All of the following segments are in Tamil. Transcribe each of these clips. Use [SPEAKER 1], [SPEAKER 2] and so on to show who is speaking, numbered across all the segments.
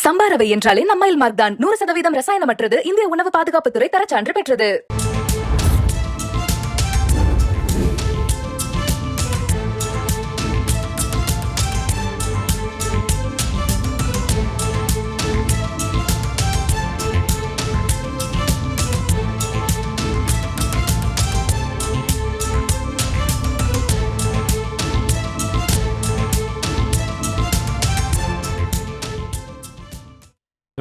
[SPEAKER 1] சம்பாரவை என்றாலே நம்மைல் மார்க் தான். 100% ரசாயனமற்றது. இந்திய உணவு பாதுகாப்புத்துறை தரச்சான்று பெற்றது.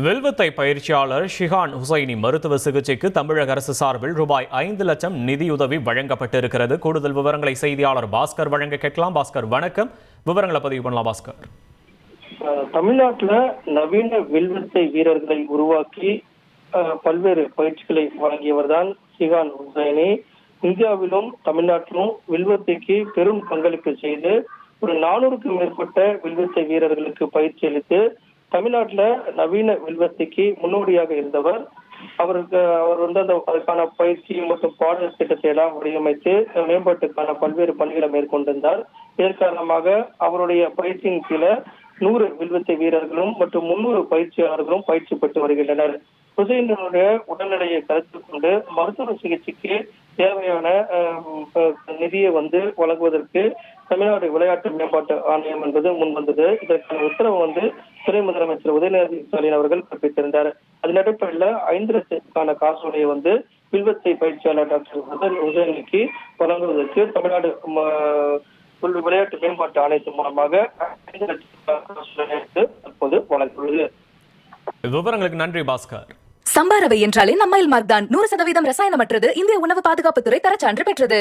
[SPEAKER 2] வில்வித்தை பயிற்சியாளர் ஷிஹான் ஹுசைனி மருத்துவ சிகிச்சைக்கு தமிழக அரசு சார்பில் ரூபாய் 5 லட்சம் நிதியுதவி வழங்கப்பட்டிருக்கிறது. கூடுதல் விவரங்களை செய்தியாளர் பாஸ்கர் வழங்க கேட்கலாம். பாஸ்கர், வணக்கம். விவரங்களை பதிவு பண்ணலாம் பாஸ்கர்.
[SPEAKER 3] தமிழ்நாட்டில் நவீன வில்வித்தை வீரர்களை உருவாக்கி பல்வேறு பயிற்சிகளை வழங்கியவர் தான் ஷிஹான் ஹுசைனி. இந்தியாவிலும் தமிழ்நாட்டிலும் வில்வித்தைக்கு பெரும் பங்களிப்பு செய்து ஒரு 400க்கும் மேற்பட்ட வில்வித்தை வீரர்களுக்கு பயிற்சி அளித்து தமிழ்நாட்டில் நவீன வில்வித்தைக்கு முன்னோடியாக இருந்தவர். அவர் அதுக்கான பயிற்சி மற்றும் பாடல் திட்டத்தை எல்லாம் வடிவமைத்து மேம்பாட்டுக்கான பல்வேறு பணிகளை மேற்கொண்டிருந்தார். இதன் காரணமாக அவருடைய பயிற்சியின் கீழே 100 வில்வித்தை வீரர்களும் மற்றும் 300 பயிற்சியாளர்களும் பயிற்சி பெற்று வருகின்றனர். ஹுசைனுடைய உடல்நிலையை கருத்தில் கொண்டு மருத்துவ சிகிச்சைக்கு தேவையான நிதியை வழங்குவதற்கு தமிழ்நாடு விளையாட்டு மேம்பாட்டு ஆணையம் என்பது முன்வந்தது. இதற்கான உத்தரவு துணை முதலமைச்சர் உதயநிதி ஸ்டாலின் அவர்கள் பிறப்பித்திருந்தார். அதன் அடிப்படையில் 5 லட்சத்துக்கான காசோலையை வில்வித்தை பயிற்சியாளர் டாக்டர் ஹுசைனிக்கு வழங்குவதற்கு தமிழ்நாடு விளையாட்டு மேம்பாட்டு ஆணையத்தின் மூலமாக 5 லட்சம் காசோலையை தற்போது வழங்கியுள்ளது.
[SPEAKER 2] விவரங்களுக்கு நன்றி பாஸ்கர்.
[SPEAKER 1] சம்பாரவை என்றாலே நம்மைல் மார்க் தான். 100% ரசாயனமற்றது. இந்திய உணவு பாதுகாப்புத்துறை தரச்சான்று பெற்றது.